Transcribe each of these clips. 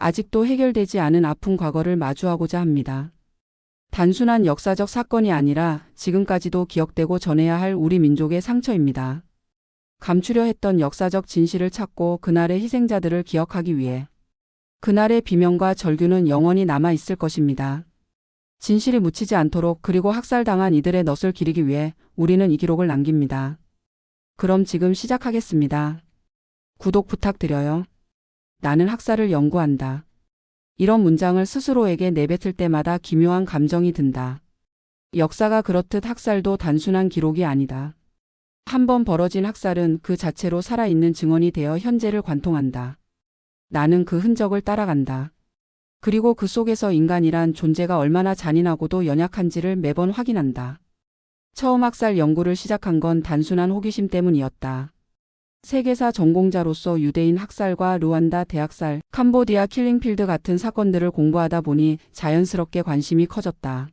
아직도 해결되지 않은 아픈 과거를 마주하고자 합니다. 단순한 역사적 사건이 아니라 지금까지도 기억되고 전해야 할 우리 민족의 상처입니다. 감추려 했던 역사적 진실을 찾고 그날의 희생자들을 기억하기 위해 그날의 비명과 절규는 영원히 남아 있을 것입니다. 진실이 묻히지 않도록 그리고 학살당한 이들의 넋을 기리기 위해 우리는 이 기록을 남깁니다. 그럼 지금 시작하겠습니다. 구독 부탁드려요. 나는 학살을 연구한다. 이런 문장을 스스로에게 내뱉을 때마다 기묘한 감정이 든다. 역사가 그렇듯 학살도 단순한 기록이 아니다. 한 번 벌어진 학살은 그 자체로 살아있는 증언이 되어 현재를 관통한다. 나는 그 흔적을 따라간다. 그리고 그 속에서 인간이란 존재가 얼마나 잔인하고도 연약한지를 매번 확인한다. 처음 학살 연구를 시작한 건 단순한 호기심 때문이었다. 세계사 전공자로서 유대인 학살과 루안다 대학살, 캄보디아 킬링필드 같은 사건들을 공부하다 보니 자연스럽게 관심이 커졌다.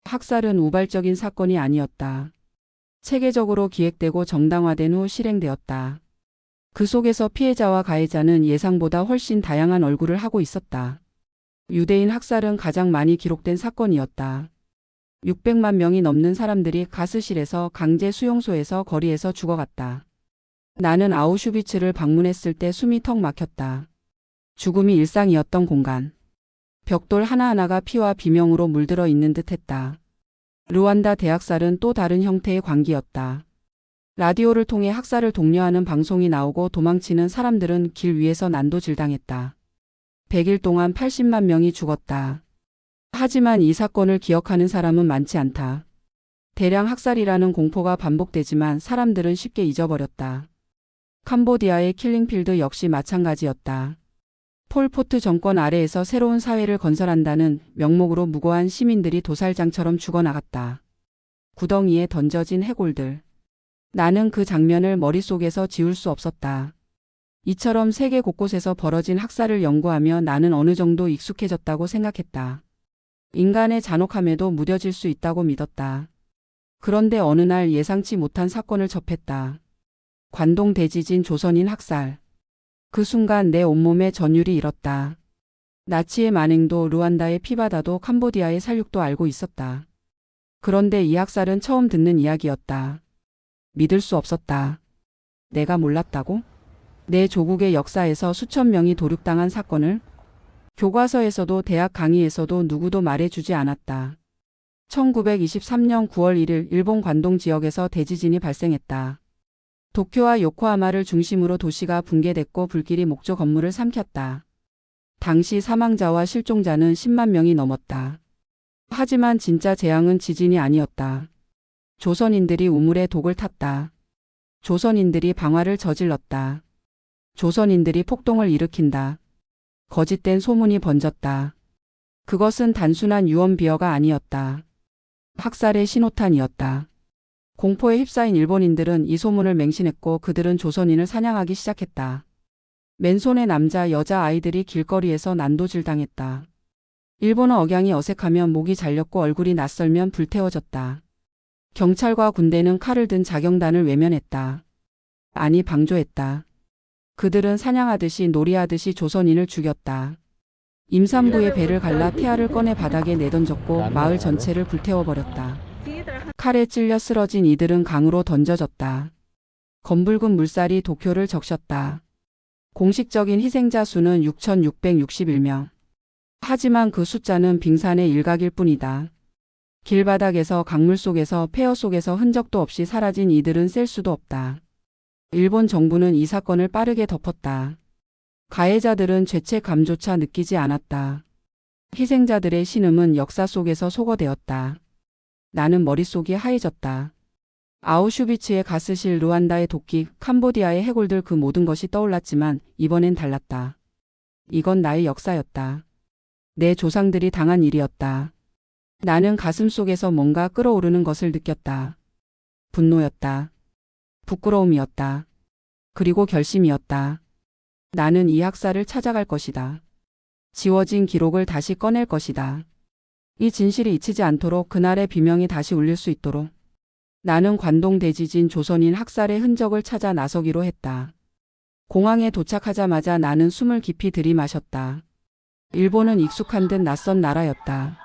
학살은 우발적인 사건이 아니었다. 체계적으로 기획되고 정당화된 후 실행되었다. 그 속에서 피해자와 가해자는 예상보다 훨씬 다양한 얼굴을 하고 있었다. 유대인 학살은 가장 많이 기록된 사건이었다. 600만 명이 넘는 사람들이 가스실에서 강제 수용소에서 거리에서 죽어갔다. 나는 아우슈비츠를 방문했을 때 숨이 턱 막혔다. 죽음이 일상이었던 공간. 벽돌 하나하나가 피와 비명으로 물들어 있는 듯했다. 루안다 대학살은 또 다른 형태의 광기였다. 라디오를 통해 학살을 독려하는 방송이 나오고 도망치는 사람들은 길 위에서 난도질당했다. 100일 동안 80만 명이 죽었다. 하지만 이 사건을 기억하는 사람은 많지 않다. 대량 학살이라는 공포가 반복되지만 사람들은 쉽게 잊어버렸다. 캄보디아의 킬링필드 역시 마찬가지였다. 폴포트 정권 아래에서 새로운 사회를 건설한다는 명목으로 무고한 시민들이 도살장처럼 죽어나갔다. 구덩이에 던져진 해골들. 나는 그 장면을 머릿속에서 지울 수 없었다. 이처럼 세계 곳곳에서 벌어진 학살을 연구하며 나는 어느 정도 익숙해졌다고 생각했다. 인간의 잔혹함에도 무뎌질 수 있다고 믿었다. 그런데 어느 날 예상치 못한 사건을 접했다. 관동 대지진 조선인 학살. 그 순간 내 온몸에 전율이 일었다. 나치의 만행도 루안다의 피바다도 캄보디아의 살육도 알고 있었다. 그런데 이 학살은 처음 듣는 이야기였다. 믿을 수 없었다. 내가 몰랐다고? 내 조국의 역사에서 수천 명이 도륙당한 사건을? 교과서에서도 대학 강의에서도 누구도 말해주지 않았다. 1923년 9월 1일 일본 관동 지역에서 대지진이 발생했다. 도쿄와 요코하마를 중심으로 도시가 붕괴됐고 불길이 목조 건물을 삼켰다. 당시 사망자와 실종자는 10만 명이 넘었다. 하지만 진짜 재앙은 지진이 아니었다. 조선인들이 우물에 독을 탔다. 조선인들이 방화를 저질렀다. 조선인들이 폭동을 일으킨다. 거짓된 소문이 번졌다. 그것은 단순한 유언비어가 아니었다. 학살의 신호탄이었다. 공포에 휩싸인 일본인들은 이 소문을 맹신했고 그들은 조선인을 사냥하기 시작했다. 맨손의 남자, 여자, 아이들이 길거리에서 난도질당했다. 일본어 억양이 어색하면 목이 잘렸고 얼굴이 낯설면 불태워졌다. 경찰과 군대는 칼을 든 자경단을 외면했다. 아니 방조했다. 그들은 사냥하듯이 놀이하듯이 조선인을 죽였다. 임산부의 배를 갈라 태아를 꺼내 바닥에 내던졌고 마을 전체를 불태워버렸다. 칼에 찔려 쓰러진 이들은 강으로 던져졌다. 검붉은 물살이 도쿄를 적셨다. 공식적인 희생자 수는 6,661명. 하지만 그 숫자는 빙산의 일각일 뿐이다. 길바닥에서 강물 속에서 폐허 속에서 흔적도 없이 사라진 이들은 셀 수도 없다. 일본 정부는 이 사건을 빠르게 덮었다. 가해자들은 죄책감조차 느끼지 않았다. 희생자들의 신음은 역사 속에서 소거되었다. 나는 머릿속이 하얘졌다. 아우슈비츠의 가스실, 루안다의 도끼, 캄보디아의 해골들 그 모든 것이 떠올랐지만 이번엔 달랐다. 이건 나의 역사였다. 내 조상들이 당한 일이었다. 나는 가슴 속에서 뭔가 끓어오르는 것을 느꼈다. 분노였다. 부끄러움이었다. 그리고 결심이었다. 나는 이 학살을 찾아갈 것이다. 지워진 기록을 다시 꺼낼 것이다. 이 진실이 잊히지 않도록 그날의 비명이 다시 울릴 수 있도록. 나는 관동 대지진 조선인 학살의 흔적을 찾아 나서기로 했다. 공항에 도착하자마자 나는 숨을 깊이 들이마셨다. 일본은 익숙한 듯 낯선 나라였다.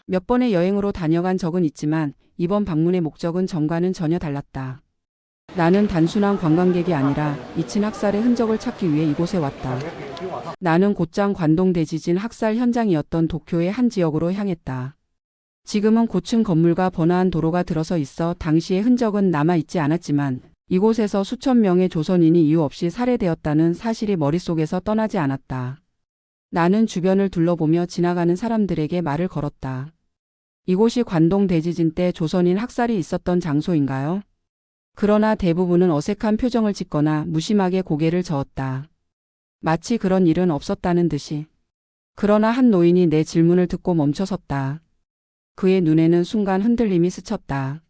몇 번의 여행으로 다녀간 적은 있지만 이번 방문의 목적은 전과는 전혀 달랐다. 나는 단순한 관광객이 아니라 잊힌 학살의 흔적을 찾기 위해 이곳에 왔다. 나는 곧장 관동 대지진 학살 현장이었던 도쿄의 한 지역으로 향했다. 지금은 고층 건물과 번화한 도로가 들어서 있어 당시의 흔적은 남아있지 않았지만 이곳에서 수천 명의 조선인이 이유 없이 살해되었다는 사실이 머릿속에서 떠나지 않았다. 나는 주변을 둘러보며 지나가는 사람들에게 말을 걸었다. 이곳이 관동 대지진 때 조선인 학살이 있었던 장소인가요? 그러나 대부분은 어색한 표정을 짓거나 무심하게 고개를 저었다. 마치 그런 일은 없었다는 듯이. 그러나 한 노인이 내 질문을 듣고 멈춰섰다. 그의 눈에는 순간 흔들림이 스쳤다.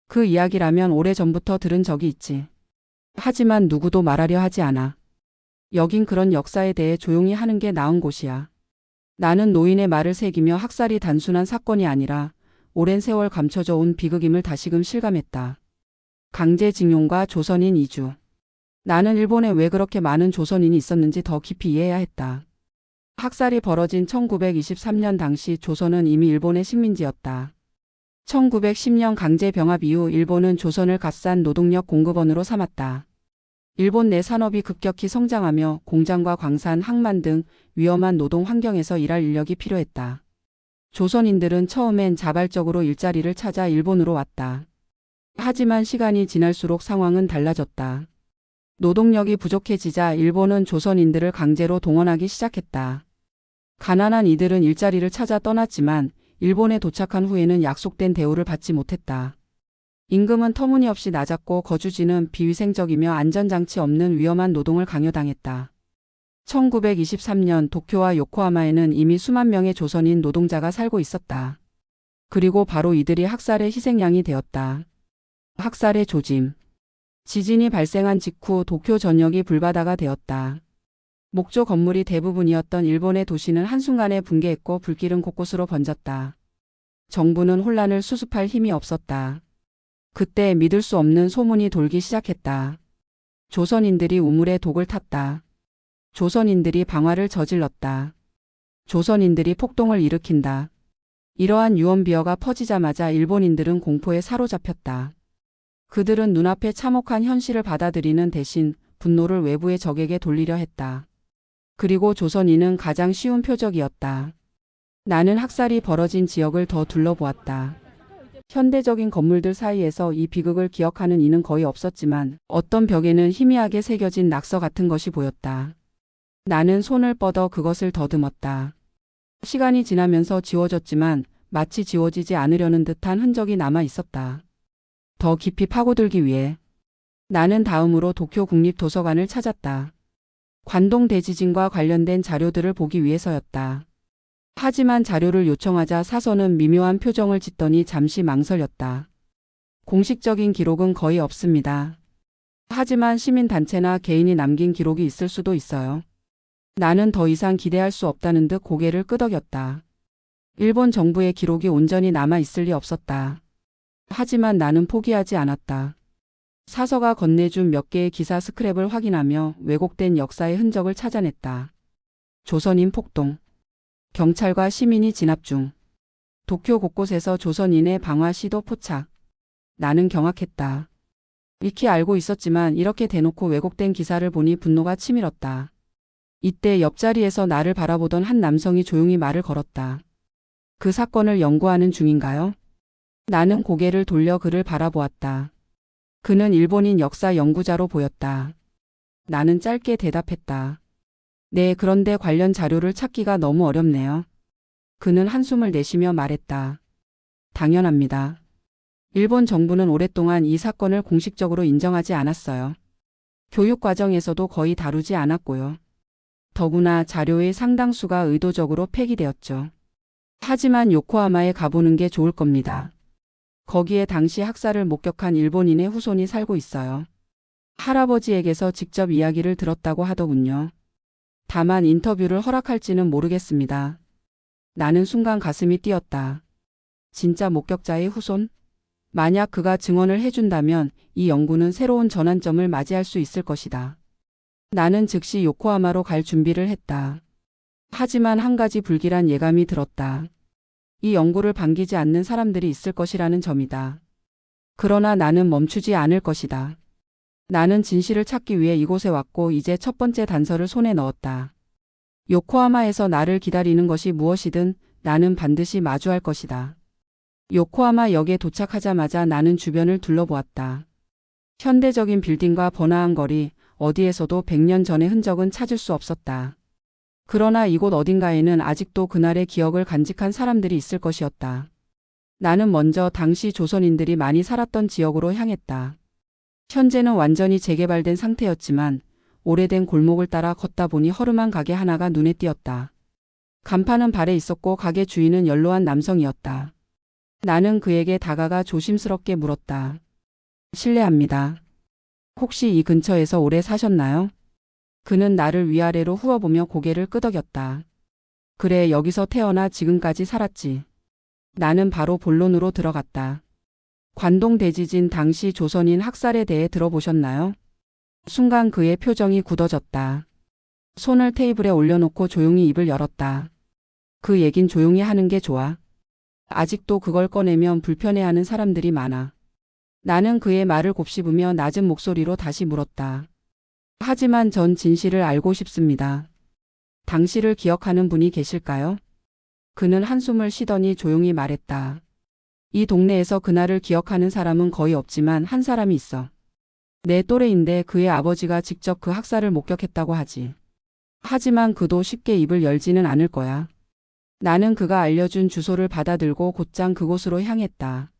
그 이야기라면 오래전부터 들은 적이 있지. 하지만 누구도 말하려 하지 않아. 여긴 그런 역사에 대해 조용히 하는 게 나은 곳이야. 나는 노인의 말을 새기며 학살이 단순한 사건이 아니라 오랜 세월 감춰져 온 비극임을 다시금 실감했다. 강제징용과 조선인 이주. 나는 일본에 왜 그렇게 많은 조선인이 있었는지 더 깊이 이해해야 했다. 학살이 벌어진 1923년 당시 조선은 이미 일본의 식민지였다. 1910년 강제병합 이후 일본은 조선을 값싼 노동력 공급원으로 삼았다. 일본 내 산업이 급격히 성장하며 공장과 광산, 항만 등 위험한 노동 환경에서 일할 인력이 필요했다. 조선인들은 처음엔 자발적으로 일자리를 찾아 일본으로 왔다. 하지만 시간이 지날수록 상황은 달라졌다. 노동력이 부족해지자 일본은 조선인들을 강제로 동원하기 시작했다. 가난한 이들은 일자리를 찾아 떠났지만 일본에 도착한 후에는 약속된 대우를 받지 못했다. 임금은 터무니없이 낮았고 거주지는 비위생적이며 안전장치 없는 위험한 노동을 강요당했다. 1923년 도쿄와 요코하마에는 이미 수만 명의 조선인 노동자가 살고 있었다. 그리고 바로 이들이 학살의 희생양이 되었다. 학살의 조짐. 지진이 발생한 직후 도쿄 전역이 불바다가 되었다. 목조 건물이 대부분이었던 일본의 도시는 한순간에 붕괴했고 불길은 곳곳으로 번졌다. 정부는 혼란을 수습할 힘이 없었다. 그때 믿을 수 없는 소문이 돌기 시작했다. 조선인들이 우물에 독을 탔다. 조선인들이 방화를 저질렀다. 조선인들이 폭동을 일으킨다. 이러한 유언비어가 퍼지자마자 일본인들은 공포에 사로잡혔다. 그들은 눈앞에 참혹한 현실을 받아들이는 대신 분노를 외부의 적에게 돌리려 했다. 그리고 조선인은 가장 쉬운 표적이었다. 나는 학살이 벌어진 지역을 더 둘러보았다. 현대적인 건물들 사이에서 이 비극을 기억하는 이는 거의 없었지만 어떤 벽에는 희미하게 새겨진 낙서 같은 것이 보였다. 나는 손을 뻗어 그것을 더듬었다. 시간이 지나면서 지워졌지만 마치 지워지지 않으려는 듯한 흔적이 남아 있었다. 더 깊이 파고들기 위해 나는 다음으로 도쿄 국립도서관을 찾았다. 관동 대지진과 관련된 자료들을 보기 위해서였다. 하지만 자료를 요청하자 사서는 미묘한 표정을 짓더니 잠시 망설였다. 공식적인 기록은 거의 없습니다. 하지만 시민단체나 개인이 남긴 기록이 있을 수도 있어요. 나는 더 이상 기대할 수 없다는 듯 고개를 끄덕였다. 일본 정부의 기록이 온전히 남아 있을 리 없었다. 하지만 나는 포기하지 않았다. 사서가 건네준 몇 개의 기사 스크랩을 확인하며 왜곡된 역사의 흔적을 찾아냈다. 조선인 폭동. 경찰과 시민이 진압 중. 도쿄 곳곳에서 조선인의 방화 시도 포착. 나는 경악했다. 익히 알고 있었지만 이렇게 대놓고 왜곡된 기사를 보니 분노가 치밀었다. 이때 옆자리에서 나를 바라보던 한 남성이 조용히 말을 걸었다. 그 사건을 연구하는 중인가요? 나는 고개를 돌려 그를 바라보았다. 그는 일본인 역사 연구자로 보였다. 나는 짧게 대답했다. 네, 그런데 관련 자료를 찾기가 너무 어렵네요. 그는 한숨을 내쉬며 말했다. 당연합니다. 일본 정부는 오랫동안 이 사건을 공식적으로 인정하지 않았어요. 교육 과정에서도 거의 다루지 않았고요. 더구나 자료의 상당수가 의도적으로 폐기되었죠. 하지만 요코하마에 가보는 게 좋을 겁니다. 거기에 당시 학살을 목격한 일본인의 후손이 살고 있어요. 할아버지에게서 직접 이야기를 들었다고 하더군요. 다만 인터뷰를 허락할지는 모르겠습니다. 나는 순간 가슴이 뛰었다. 진짜 목격자의 후손? 만약 그가 증언을 해준다면 이 연구는 새로운 전환점을 맞이할 수 있을 것이다. 나는 즉시 요코하마로 갈 준비를 했다. 하지만 한 가지 불길한 예감이 들었다. 이 연구를 반기지 않는 사람들이 있을 것이라는 점이다. 그러나 나는 멈추지 않을 것이다. 나는 진실을 찾기 위해 이곳에 왔고 이제 첫 번째 단서를 손에 넣었다. 요코하마에서 나를 기다리는 것이 무엇이든 나는 반드시 마주할 것이다. 요코하마 역에 도착하자마자 나는 주변을 둘러보았다. 현대적인 빌딩과 번화한 거리, 어디에서도 100년 전의 흔적은 찾을 수 없었다. 그러나 이곳 어딘가에는 아직도 그날의 기억을 간직한 사람들이 있을 것이었다. 나는 먼저 당시 조선인들이 많이 살았던 지역으로 향했다. 현재는 완전히 재개발된 상태였지만 오래된 골목을 따라 걷다 보니 허름한 가게 하나가 눈에 띄었다. 간판은 발에 있었고 가게 주인은 연로한 남성이었다. 나는 그에게 다가가 조심스럽게 물었다. 실례합니다. 혹시 이 근처에서 오래 사셨나요? 그는 나를 위아래로 후어보며 고개를 끄덕였다. 그래, 여기서 태어나 지금까지 살았지. 나는 바로 본론으로 들어갔다. 관동 대지진 당시 조선인 학살에 대해 들어보셨나요? 순간 그의 표정이 굳어졌다. 손을 테이블에 올려놓고 조용히 입을 열었다. 그 얘긴 조용히 하는 게 좋아. 아직도 그걸 꺼내면 불편해하는 사람들이 많아. 나는 그의 말을 곱씹으며 낮은 목소리로 다시 물었다. 하지만 전 진실을 알고 싶습니다. 당시를 기억하는 분이 계실까요? 그는 한숨을 쉬더니 조용히 말했다. 이 동네에서 그날을 기억하는 사람은 거의 없지만 한 사람이 있어. 내 또래인데 그의 아버지가 직접 그 학살을 목격했다고 하지. 하지만 그도 쉽게 입을 열지는 않을 거야. 나는 그가 알려준 주소를 받아들고 곧장 그곳으로 향했다.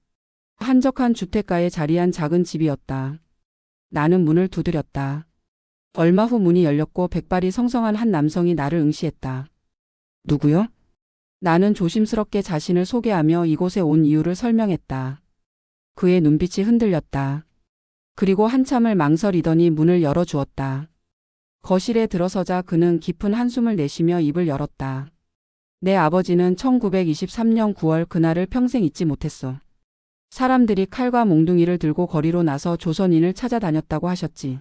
한적한 주택가에 자리한 작은 집이었다. 나는 문을 두드렸다. 얼마 후 문이 열렸고 백발이 성성한 한 남성이 나를 응시했다. 누구요? 나는 조심스럽게 자신을 소개하며 이곳에 온 이유를 설명했다. 그의 눈빛이 흔들렸다. 그리고 한참을 망설이더니 문을 열어주었다. 거실에 들어서자 그는 깊은 한숨을 내쉬며 입을 열었다. 내 아버지는 1923년 9월 그날을 평생 잊지 못했어. 사람들이 칼과 몽둥이를 들고 거리로 나서 조선인을 찾아다녔다고 하셨지.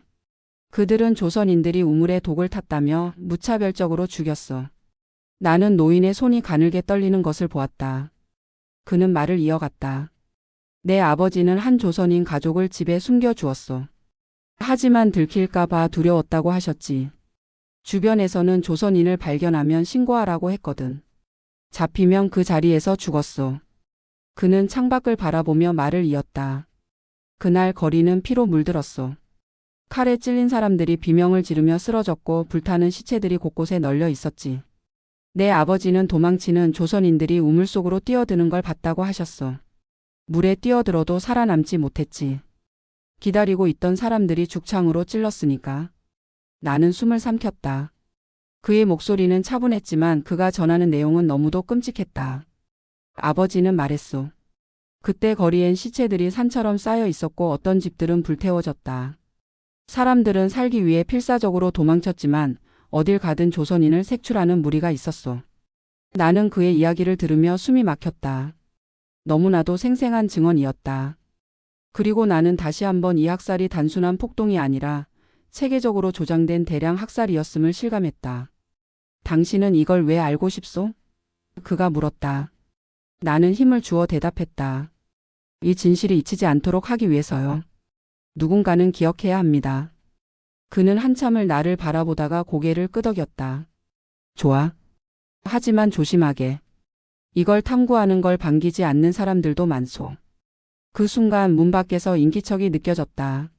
그들은 조선인들이 우물에 독을 탔다며 무차별적으로 죽였어. 나는 노인의 손이 가늘게 떨리는 것을 보았다. 그는 말을 이어갔다. 내 아버지는 한 조선인 가족을 집에 숨겨주었어. 하지만 들킬까봐 두려웠다고 하셨지. 주변에서는 조선인을 발견하면 신고하라고 했거든. 잡히면 그 자리에서 죽었어. 그는 창밖을 바라보며 말을 이었다. 그날 거리는 피로 물들었어. 칼에 찔린 사람들이 비명을 지르며 쓰러졌고 불타는 시체들이 곳곳에 널려 있었지. 내 아버지는 도망치는 조선인들이 우물 속으로 뛰어드는 걸 봤다고 하셨어. 물에 뛰어들어도 살아남지 못했지. 기다리고 있던 사람들이 죽창으로 찔렀으니까. 나는 숨을 삼켰다. 그의 목소리는 차분했지만 그가 전하는 내용은 너무도 끔찍했다. 아버지는 말했소. 그때 거리엔 시체들이 산처럼 쌓여 있었고 어떤 집들은 불태워졌다. 사람들은 살기 위해 필사적으로 도망쳤지만 어딜 가든 조선인을 색출하는 무리가 있었소. 나는 그의 이야기를 들으며 숨이 막혔다. 너무나도 생생한 증언이었다. 그리고 나는 다시 한번 이 학살이 단순한 폭동이 아니라 체계적으로 조장된 대량 학살이었음을 실감했다. 당신은 이걸 왜 알고 싶소? 그가 물었다. 나는 힘을 주어 대답했다. 이 진실이 잊히지 않도록 하기 위해서요. 누군가는 기억해야 합니다. 그는 한참을 나를 바라보다가 고개를 끄덕였다. 좋아. 하지만 조심하게. 이걸 탐구하는 걸 반기지 않는 사람들도 많소. 그 순간 문 밖에서 인기척이 느껴졌다.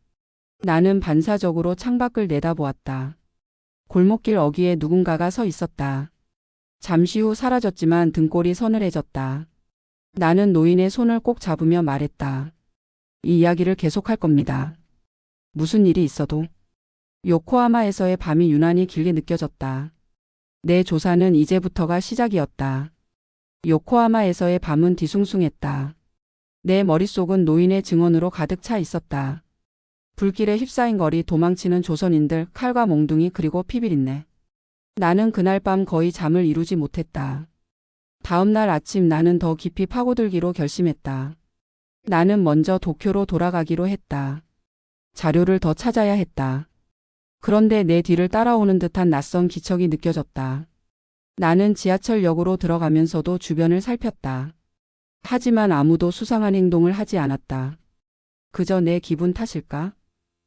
나는 반사적으로 창밖을 내다보았다. 골목길 어귀에 누군가가 서 있었다. 잠시 후 사라졌지만 등골이 서늘해졌다. 나는 노인의 손을 꼭 잡으며 말했다. 이 이야기를 계속할 겁니다. 무슨 일이 있어도. 요코하마에서의 밤이 유난히 길게 느껴졌다. 내 조사는 이제부터가 시작이었다. 요코하마에서의 밤은 뒤숭숭했다. 내 머릿속은 노인의 증언으로 가득 차 있었다. 불길에 휩싸인 거리, 도망치는 조선인들, 칼과 몽둥이, 그리고 피비린내. 나는 그날 밤 거의 잠을 이루지 못했다. 다음 날 아침 나는 더 깊이 파고들기로 결심했다. 나는 먼저 도쿄로 돌아가기로 했다. 자료를 더 찾아야 했다. 그런데 내 뒤를 따라오는 듯한 낯선 기척이 느껴졌다. 나는 지하철역으로 들어가면서도 주변을 살폈다. 하지만 아무도 수상한 행동을 하지 않았다. 그저 내 기분 탓일까?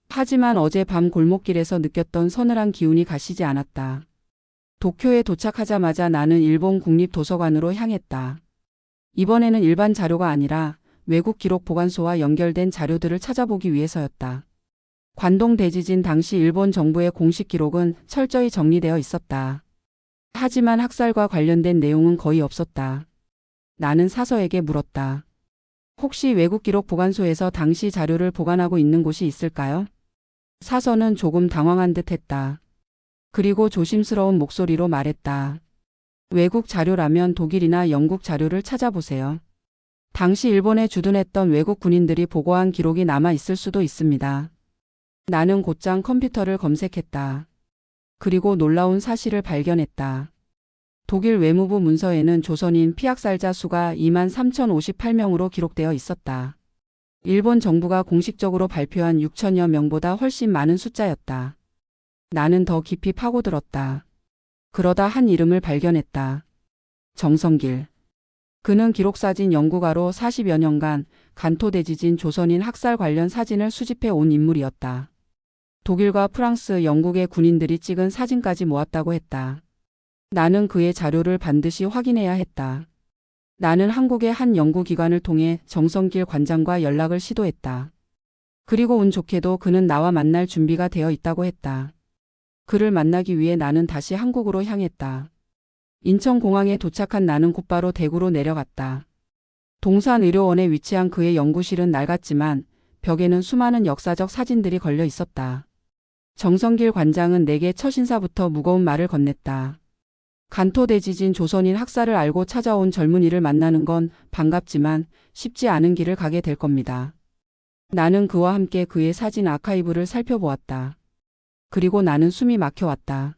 하지만 어제 밤 골목길에서 느꼈던 서늘한 기운이 가시지 않았다. 도쿄에 도착하자마자 나는 일본 국립도서관으로 향했다. 이번에는 일반 자료가 아니라 외국 기록 보관소와 연결된 자료들을 찾아보기 위해서였다. 관동 대지진 당시 일본 정부의 공식 기록은 철저히 정리되어 있었다. 하지만 학살과 관련된 내용은 거의 없었다. 나는 사서에게 물었다. 혹시 외국 기록 보관소에서 당시 자료를 보관하고 있는 곳이 있을까요? 사서는 조금 당황한 듯 했다. 그리고 조심스러운 목소리로 말했다. 외국 자료라면 독일이나 영국 자료를 찾아보세요. 당시 일본에 주둔했던 외국 군인들이 보고한 기록이 남아 있을 수도 있습니다. 나는 곧장 컴퓨터를 검색했다. 그리고 놀라운 사실을 발견했다. 독일 외무부 문서에는 조선인 피학살자 수가 23,058명으로 기록되어 있었다. 일본 정부가 공식적으로 발표한 6천여 명보다 훨씬 많은 숫자였다. 나는 더 깊이 파고들었다. 그러다 한 이름을 발견했다. 정성길. 그는 기록사진 연구가로 40여 년간 간토 대지진 조선인 학살 관련 사진을 수집해 온 인물이었다. 독일과 프랑스, 영국의 군인들이 찍은 사진까지 모았다고 했다. 나는 그의 자료를 반드시 확인해야 했다. 나는 한국의 한 연구기관을 통해 정성길 관장과 연락을 시도했다. 그리고 운 좋게도 그는 나와 만날 준비가 되어 있다고 했다. 그를 만나기 위해 나는 다시 한국으로 향했다. 인천공항에 도착한 나는 곧바로 대구로 내려갔다. 동산의료원에 위치한 그의 연구실은 낡았지만 벽에는 수많은 역사적 사진들이 걸려 있었다. 정성길 관장은 내게 첫 인사부터 무거운 말을 건넸다. 간토 대지진 조선인 학살을 알고 찾아온 젊은이를 만나는 건 반갑지만 쉽지 않은 길을 가게 될 겁니다. 나는 그와 함께 그의 사진 아카이브를 살펴보았다. 그리고 나는 숨이 막혀왔다.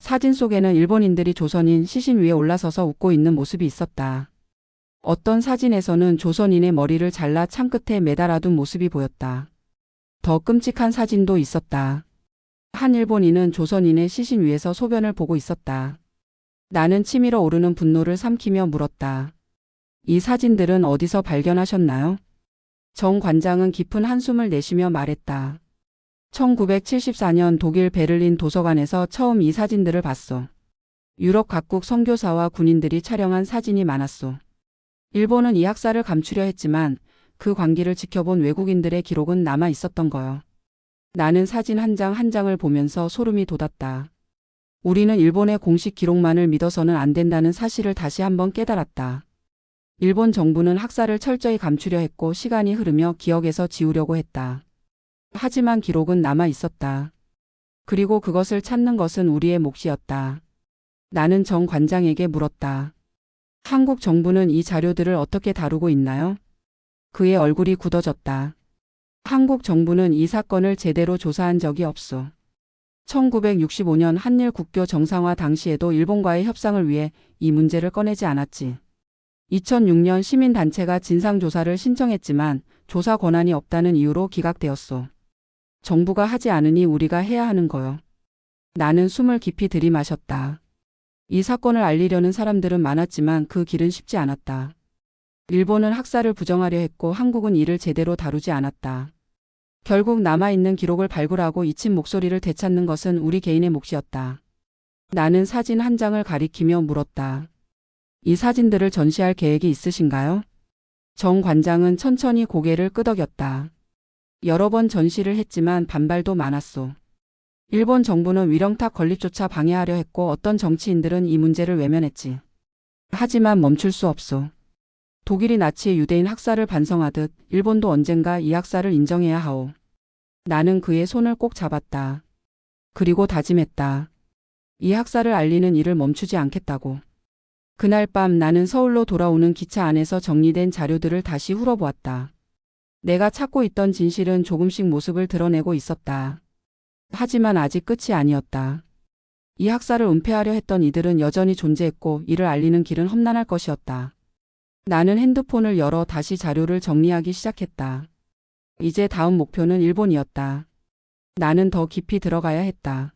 사진 속에는 일본인들이 조선인 시신 위에 올라서서 웃고 있는 모습이 있었다. 어떤 사진에서는 조선인의 머리를 잘라 창 끝에 매달아둔 모습이 보였다. 더 끔찍한 사진도 있었다. 한 일본인은 조선인의 시신 위에서 소변을 보고 있었다. 나는 치밀어 오르는 분노를 삼키며 물었다. 이 사진들은 어디서 발견하셨나요? 정 관장은 깊은 한숨을 내쉬며 말했다. 1974년 독일 베를린 도서관에서 처음 이 사진들을 봤소. 유럽 각국 선교사와 군인들이 촬영한 사진이 많았소. 일본은 이 학살을 감추려 했지만 그 광기를 지켜본 외국인들의 기록은 남아 있었던 거요. 나는 사진 한 장 한 장을 보면서 소름이 돋았다. 우리는 일본의 공식 기록만을 믿어서는 안 된다는 사실을 다시 한번 깨달았다. 일본 정부는 학살을 철저히 감추려 했고 시간이 흐르며 기억에서 지우려고 했다. 하지만 기록은 남아 있었다. 그리고 그것을 찾는 것은 우리의 몫이었다. 나는 정 관장에게 물었다. 한국 정부는 이 자료들을 어떻게 다루고 있나요? 그의 얼굴이 굳어졌다. 한국 정부는 이 사건을 제대로 조사한 적이 없소. 1965년 한일 국교 정상화 당시에도 일본과의 협상을 위해 이 문제를 꺼내지 않았지. 2006년 시민단체가 진상조사를 신청했지만 조사 권한이 없다는 이유로 기각되었소. 정부가 하지 않으니 우리가 해야 하는 거요. 나는 숨을 깊이 들이마셨다. 이 사건을 알리려는 사람들은 많았지만 그 길은 쉽지 않았다. 일본은 학살을 부정하려 했고 한국은 이를 제대로 다루지 않았다. 결국 남아있는 기록을 발굴하고 잊힌 목소리를 되찾는 것은 우리 개인의 몫이었다. 나는 사진 한 장을 가리키며 물었다. 이 사진들을 전시할 계획이 있으신가요? 정 관장은 천천히 고개를 끄덕였다. 여러 번 전시를 했지만 반발도 많았소. 일본 정부는 위령탑 건립조차 방해하려 했고 어떤 정치인들은 이 문제를 외면했지. 하지만 멈출 수 없소. 독일이 나치의 유대인 학살을 반성하듯 일본도 언젠가 이 학살을 인정해야 하오. 나는 그의 손을 꼭 잡았다. 그리고 다짐했다. 이 학살을 알리는 일을 멈추지 않겠다고. 그날 밤 나는 서울로 돌아오는 기차 안에서 정리된 자료들을 다시 훑어보았다. 내가 찾고 있던 진실은 조금씩 모습을 드러내고 있었다. 하지만 아직 끝이 아니었다. 이 학살을 은폐하려 했던 이들은 여전히 존재했고 이를 알리는 길은 험난할 것이었다. 나는 핸드폰을 열어 다시 자료를 정리하기 시작했다. 이제 다음 목표는 일본이었다. 나는 더 깊이 들어가야 했다.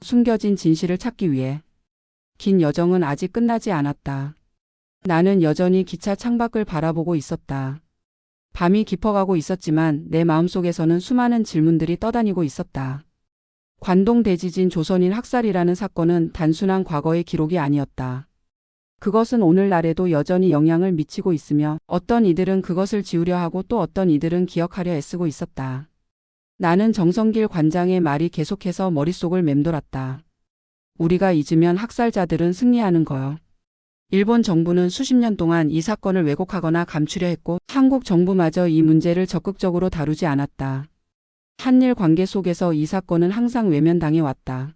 숨겨진 진실을 찾기 위해. 긴 여정은 아직 끝나지 않았다. 나는 여전히 기차 창밖을 바라보고 있었다. 밤이 깊어가고 있었지만 내 마음속에서는 수많은 질문들이 떠다니고 있었다. 관동 대지진 조선인 학살이라는 사건은 단순한 과거의 기록이 아니었다. 그것은 오늘날에도 여전히 영향을 미치고 있으며 어떤 이들은 그것을 지우려 하고 또 어떤 이들은 기억하려 애쓰고 있었다. 나는 정성길 관장의 말이 계속해서 머릿속을 맴돌았다. 우리가 잊으면 학살자들은 승리하는 거요. 일본 정부는 수십 년 동안 이 사건을 왜곡하거나 감추려 했고 한국 정부마저 이 문제를 적극적으로 다루지 않았다. 한일 관계 속에서 이 사건은 항상 외면당해 왔다.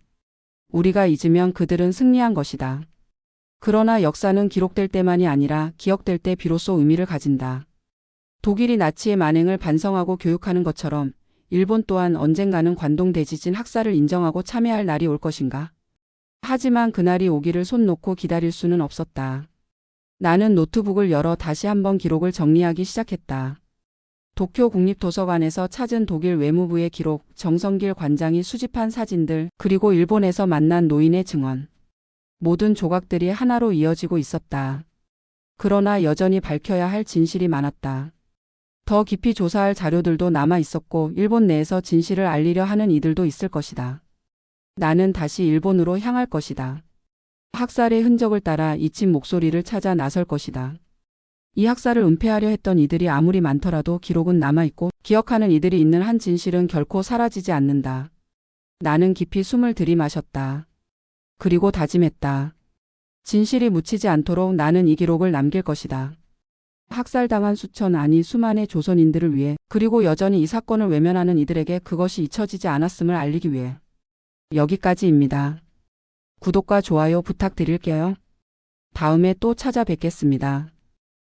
우리가 잊으면 그들은 승리한 것이다. 그러나 역사는 기록될 때만이 아니라 기억될 때 비로소 의미를 가진다. 독일이 나치의 만행을 반성하고 교육하는 것처럼 일본 또한 언젠가는 관동 대지진 학살을 인정하고 참회할 날이 올 것인가? 하지만 그날이 오기를 손 놓고 기다릴 수는 없었다. 나는 노트북을 열어 다시 한번 기록을 정리하기 시작했다. 도쿄 국립도서관에서 찾은 독일 외무부의 기록, 정성길 관장이 수집한 사진들, 그리고 일본에서 만난 노인의 증언. 모든 조각들이 하나로 이어지고 있었다. 그러나 여전히 밝혀야 할 진실이 많았다. 더 깊이 조사할 자료들도 남아 있었고 일본 내에서 진실을 알리려 하는 이들도 있을 것이다. 나는 다시 일본으로 향할 것이다. 학살의 흔적을 따라 잊힌 목소리를 찾아 나설 것이다. 이 학살을 은폐하려 했던 이들이 아무리 많더라도 기록은 남아있고 기억하는 이들이 있는 한 진실은 결코 사라지지 않는다. 나는 깊이 숨을 들이마셨다. 그리고 다짐했다. 진실이 묻히지 않도록 나는 이 기록을 남길 것이다. 학살당한 수천 아니 수만의 조선인들을 위해 그리고 여전히 이 사건을 외면하는 이들에게 그것이 잊혀지지 않았음을 알리기 위해. 여기까지입니다. 구독과 좋아요 부탁드릴게요. 다음에 또 찾아뵙겠습니다.